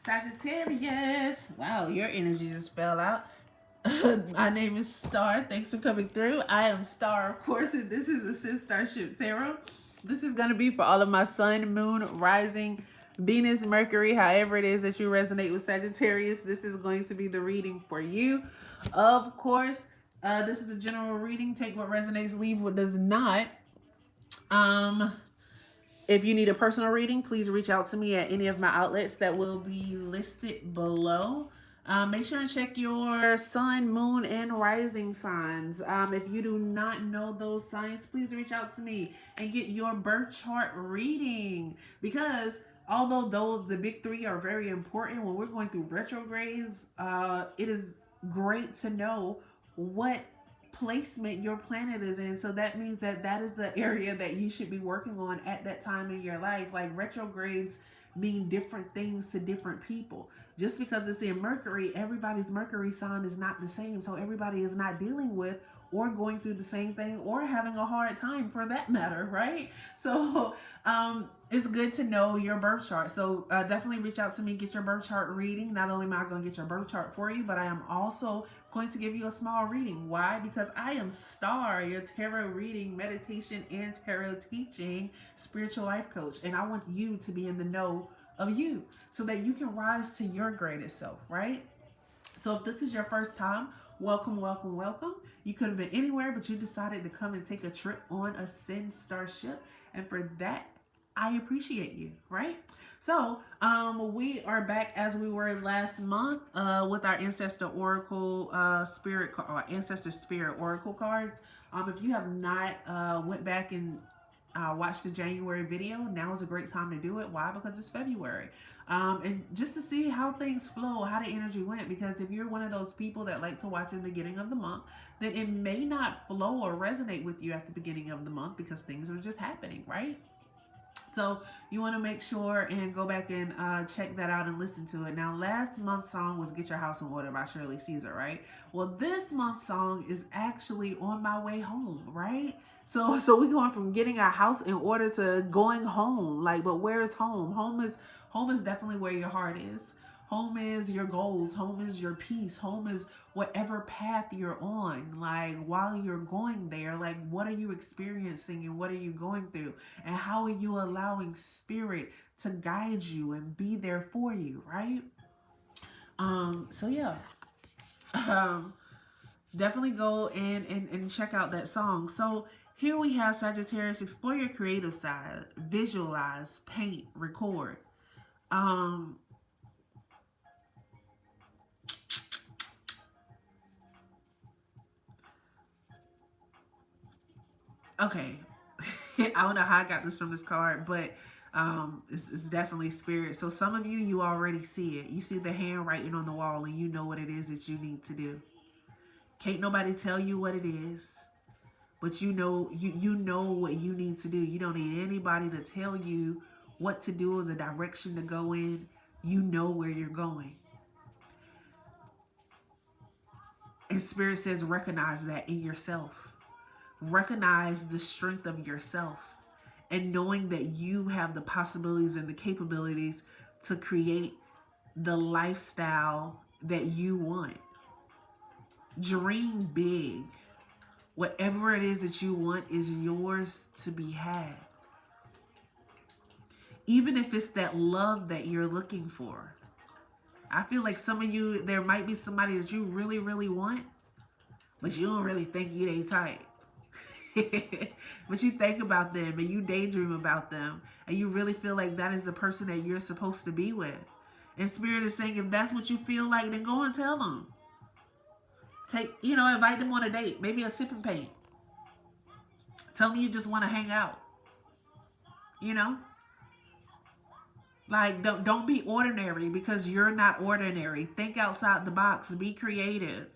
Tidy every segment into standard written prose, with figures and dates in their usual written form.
Sagittarius. Wow, your energy just fell out. My name is Star. Thanks for coming through. I am Star, of course, and this is Ascend Starship Tarot. This is going to be for all of my sun, moon, rising, Venus, Mercury, however it is that you resonate with Sagittarius. This is going to be the reading for you. Of course, this is a general reading. Take what resonates, leave what does not. If you need a personal reading, please reach out to me at any of my outlets that will be listed below. Make sure and check your sun, moon, and rising signs. If you do not know those signs, please reach out to me and get your birth chart reading. Because although the big three are very important, when we're going through retrogrades, it is great to know what placement your planet is in. So that means that is the area that you should be working on at that time in your life. Like, retrogrades mean different things to different people. Just because it's in Mercury, everybody's Mercury sign is not the same. So everybody is not dealing with or going through the same thing or having a hard time, for that matter, right? So it's good to know your birth chart. So definitely reach out to me, get your birth chart reading. Not only am I going to get your birth chart for you, but I am also going to give you a small reading. Why? Because I am Star, your tarot reading, meditation, and tarot teaching spiritual life coach. And I want you to be in the know of you so that you can rise to your greatest self, right? So if this is your first time, welcome, welcome, welcome. You could have been anywhere, but you decided to come and take a trip on Ascend Starship. And for that, I appreciate you, right? So we are back as we were last month with our Ancestor Oracle Ancestor Spirit Oracle cards. If you have not went back and watched the January video, now is a great time to do it. Why? Because it's February. And just to see how things flow, how the energy went. Because if you're one of those people that like to watch in the beginning of the month, then it may not flow or resonate with you at the beginning of the month because things are just happening, right? So you want to make sure and go back and check that out and listen to it. Now, last month's song was Get Your House in Order by Shirley Caesar, right? Well, this month's song is actually On My Way Home, right? So we're going from getting our house in order to going home. Like, but where is home? Home is definitely where your heart is. Home is your goals. Home is your peace. Home is whatever path you're on. Like, while you're going there, like, what are you experiencing and what are you going through? And how are you allowing spirit to guide you and be there for you, right? So yeah. Definitely go and check out that song. So here we have Sagittarius. Explore your creative side. Visualize, paint, record. Okay. I don't know how I got this from this card, but it's definitely spirit. So some of you already see it. You see the handwriting on the wall and you know what it is that you need to do. Can't nobody tell you what it is, but you know what you need to do. You don't need anybody to tell you what to do or the direction to go in. You know where you're going. And spirit says recognize that in yourself. Recognize the strength of yourself and knowing that you have the possibilities and the capabilities to create the lifestyle that you want. Dream big. Whatever it is that you want is yours to be had. Even if it's that love that you're looking for. I feel like some of you, there might be somebody that you really, really want, but you don't really think you they type. But you think about them and you daydream about them and you really feel like that is the person that you're supposed to be with. And spirit is saying, if that's what you feel like, then go and tell them. Invite them on a date, maybe a sip and paint. Tell them you just want to hang out. Like, don't be ordinary, because you're not ordinary. Think outside the box. Be creative.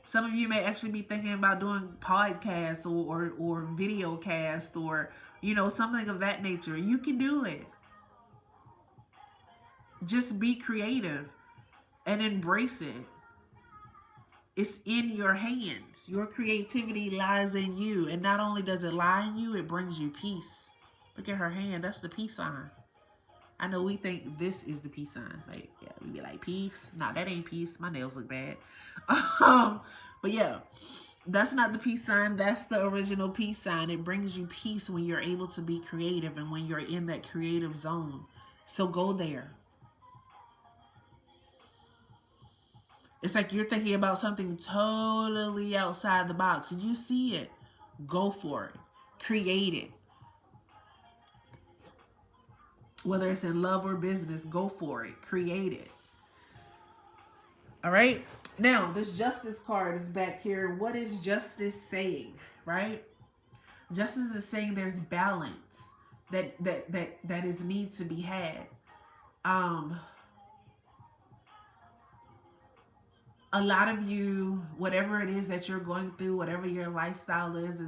Some of you may actually be thinking about doing podcasts or video cast or, something of that nature. You can do it. Just be creative and embrace it. It's in your hands. Your creativity lies in you. And not only does it lie in you, it brings you peace. Look at her hand. That's the peace sign. I know we think this is the peace sign. Like, yeah, we be like, peace. Nah, that ain't peace. My nails look bad. But yeah, that's not the peace sign. That's the original peace sign. It brings you peace when you're able to be creative and when you're in that creative zone. So go there. It's like you're thinking about something totally outside the box. Did you see it? Go for it. Create it. Whether it's in love or business, go for it. Create it. All right. Now, this justice card is back here. What is justice saying? Right? Justice is saying there's balance that is need to be had. A lot of you, whatever it is that you're going through, whatever your lifestyle is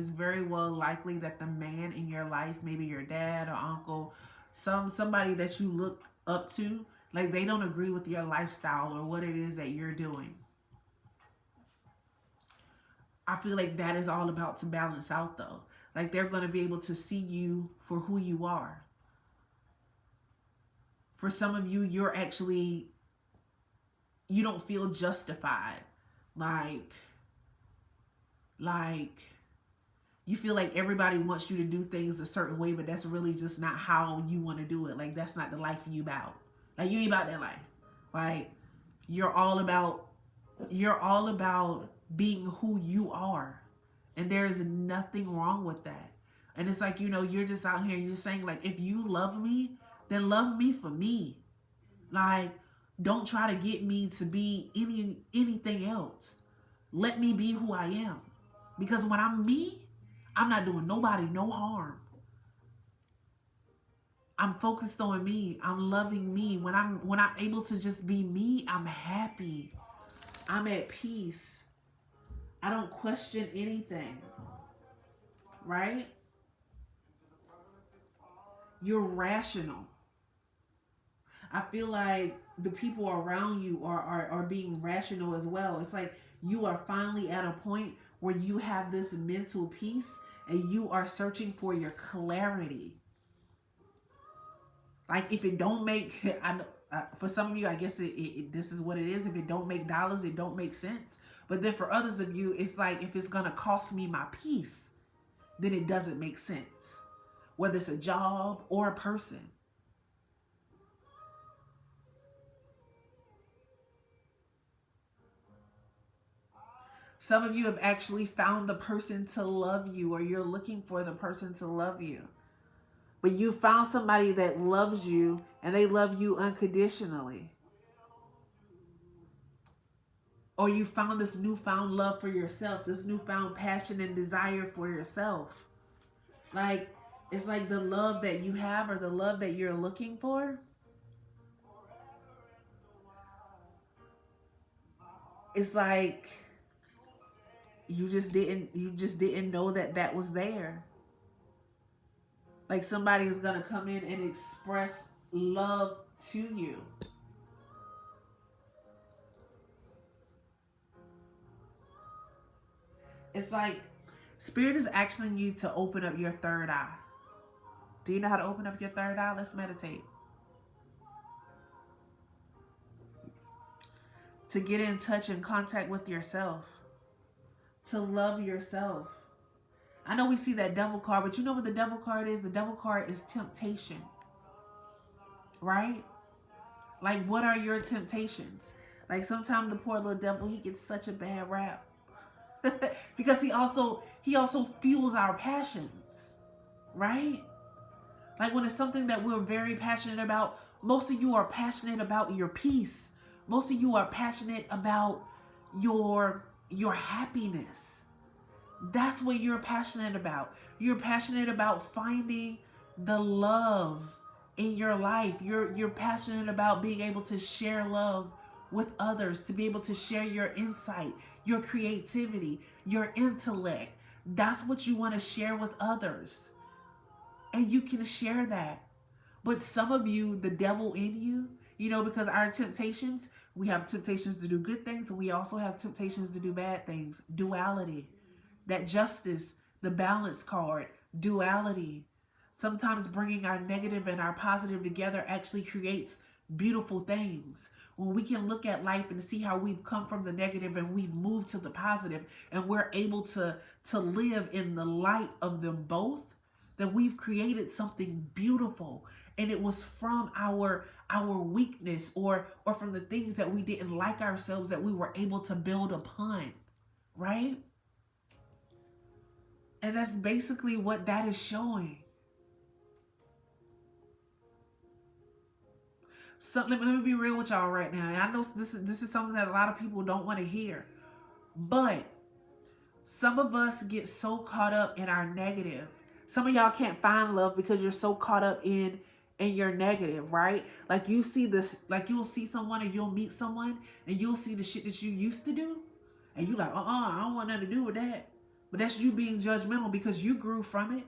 very well likely that the man in your life, maybe your dad or uncle, somebody that you look up to, like they don't agree with your lifestyle or what it is that you're doing. I feel like that is all about to balance out though. Like they're going to be able to see you for who you are. For some of you, you don't feel justified. Like you feel like everybody wants you to do things a certain way, but that's really just not how you want to do it. Like that's not the life you about. Like you ain't about that life. Like you're all about being who you are. And there is nothing wrong with that. And it's like, you're just out here and you're saying like, if you love me, then love me for me. Like, don't try to get me to be anything else. Let me be who I am. Because when I'm me, I'm not doing nobody no harm. I'm focused on me. I'm loving me. When I'm able to just be me, I'm happy. I'm at peace. I don't question anything. Right? You're rational. I feel like the people around you are being rational as well. It's like you are finally at a point where you have this mental peace and you are searching for your clarity. Like if it don't make, for some of you, I guess this is what it is. If it don't make dollars, it don't make sense. But then for others of you, it's like if it's going to cost me my peace, then it doesn't make sense. Whether it's a job or a person. Some of you have actually found the person to love you, or you're looking for the person to love you. But you found somebody that loves you and they love you unconditionally. Or you found this newfound love for yourself, this newfound passion and desire for yourself. Like, it's like the love that you have or the love that you're looking for. It's like you just didn't know that was there. Like somebody is going to come in and express love to you. It's like Spirit is asking you to open up your third eye. Do you know how to open up your third eye? Let's meditate. To get in touch and contact with yourself. To love yourself. I know we see that devil card, but you know what the devil card is? The devil card is temptation. Right? Like, what are your temptations? Like, sometimes the poor little devil, he gets such a bad rap. Because he also fuels our passions. Right? Like, when it's something that we're very passionate about, most of you are passionate about your peace. Most of you are passionate about your happiness. That's what you're passionate about. You're passionate about finding the love in your life. You're passionate about being able to share love with others, to be able to share your insight, your creativity, your intellect. That's what you want to share with others. And you can share that. But some of you, the devil in you, because our temptations, we have temptations to do good things, and we also have temptations to do bad things. Duality. That justice, the balance card, duality. Sometimes bringing our negative and our positive together actually creates beautiful things. When we can look at life and see how we've come from the negative and we've moved to the positive, and we're able to live in the light of them both, that we've created something beautiful. And it was from our weakness, or from the things that we didn't like ourselves, that we were able to build upon, right? And that's basically what that is showing. So let me be real with y'all right now. And I know this is something that a lot of people don't want to hear, but some of us get so caught up in our negative. Some of y'all can't find love because you're so caught up in your negative, right? Like you see this, like you'll see someone, or you'll meet someone, and you'll see the shit that you used to do, and you like, I don't want nothing to do with that. But that's you being judgmental because you grew from it.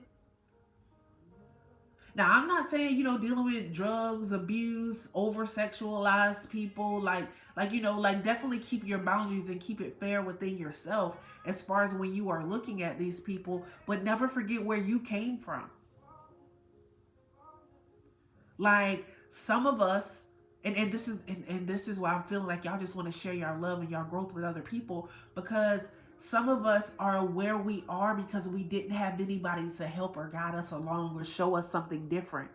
Now, I'm not saying, dealing with drugs, abuse, over-sexualized people, like, definitely keep your boundaries and keep it fair within yourself as far as when you are looking at these people, but never forget where you came from. Like, some of us, and this is why I'm feeling like y'all just want to share your love and your growth with other people, because some of us are where we are because we didn't have anybody to help or guide us along or show us something different.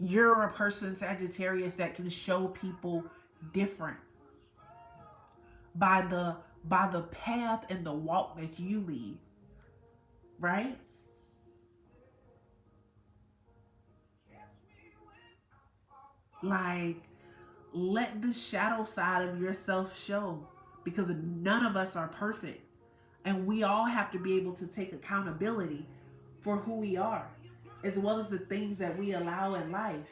You're a person, Sagittarius, that can show people different by the path and the walk that you lead, right? Like, let the shadow side of yourself show, because none of us are perfect. And we all have to be able to take accountability for who we are, as well as the things that we allow in life.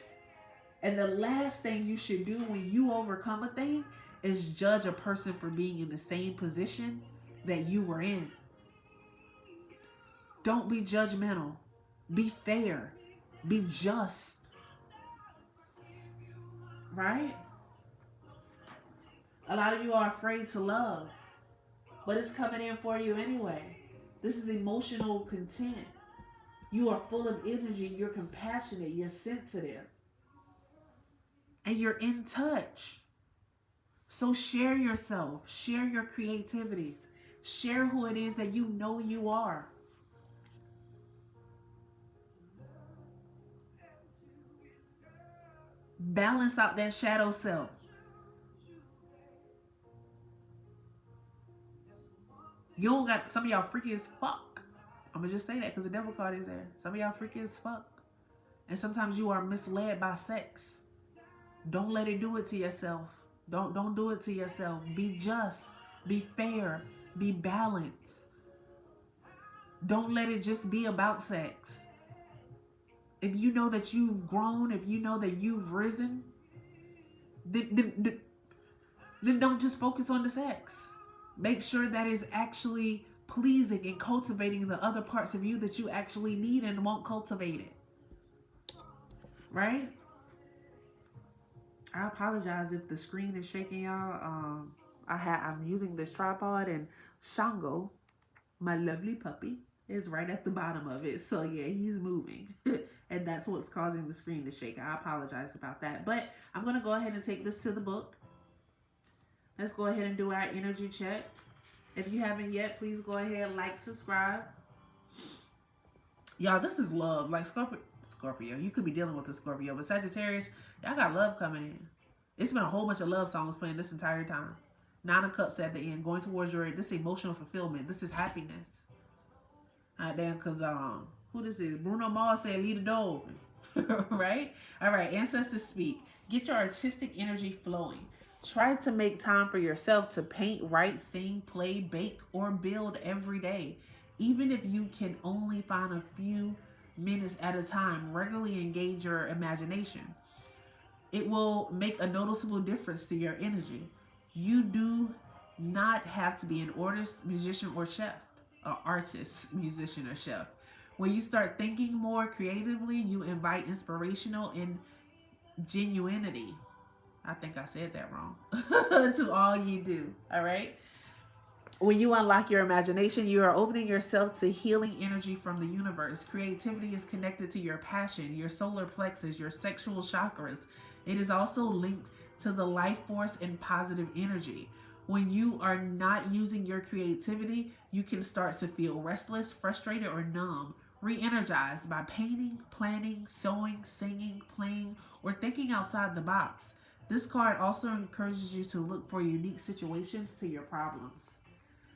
And the last thing you should do when you overcome a thing is judge a person for being in the same position that you were in. Don't be judgmental. Be fair. Be just. Right? A lot of you are afraid to love, but it's coming in for you anyway. This is emotional content. You are full of energy. You're compassionate. You're sensitive. And you're in touch. So share yourself. Share your creativities. Share who it is that you know you are. Balance out that shadow self. You don't got, some of y'all freaky as fuck. I'm gonna just say that because the devil card is there. Some of y'all freaky as fuck. And sometimes you are misled by sex. Don't let it do it to yourself. Don't do it to yourself. Be just. Be fair. Be balanced. Don't let it just be about sex. If you know that you've grown, if you know that you've risen, then don't just focus on the sex. Make sure that is actually pleasing and cultivating the other parts of you that you actually need and won't cultivate it. Right? I apologize if the screen is shaking, y'all. I'm using this tripod, and Shango, my lovely puppy, is right at the bottom of it. So yeah, he's moving. And that's what's causing the screen to shake. I apologize about that. But I'm going to go ahead and take this to the book. Let's go ahead and do our energy check. If you haven't yet, please go ahead, like, subscribe. Y'all, this is love. Like Scorpio. You could be dealing with a Scorpio, but Sagittarius, y'all got love coming in. It's been a whole bunch of love songs playing this entire time. 9 of Cups at the end, going towards this emotional fulfillment. This is happiness. Damn, because who this is? Bruno Mars said, leave the door open. Right? All right, ancestors speak. Get your artistic energy flowing. Try to make time for yourself to paint, write, sing, play, bake, or build every day. Even if you can only find a few minutes at a time, regularly engage your imagination. It will make a noticeable difference to your energy. You do not have to be an artist, musician, or chef. Or artist, musician, or chef. When you start thinking more creatively, you invite inspirational and genuinity. I think I said that wrong. To all you do. All right. When you unlock your imagination, you are opening yourself to healing energy from the universe. Creativity is connected to your passion, your solar plexus, your sexual chakras. It is also linked to the life force and positive energy. When you are not using your creativity, you can start to feel restless, frustrated, or numb. Re energized by painting, planning, sewing, singing, playing, or thinking outside the box. This card also encourages you to look for unique situations to your problems.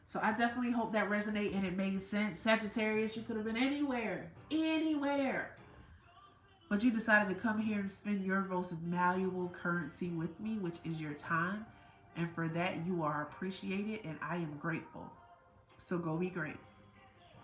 So I definitely hope that resonated and it made sense. Sagittarius, you could have been anywhere, anywhere. But you decided to come here and spend your most valuable currency with me, which is your time. And for that, you are appreciated and I am grateful. So go be great.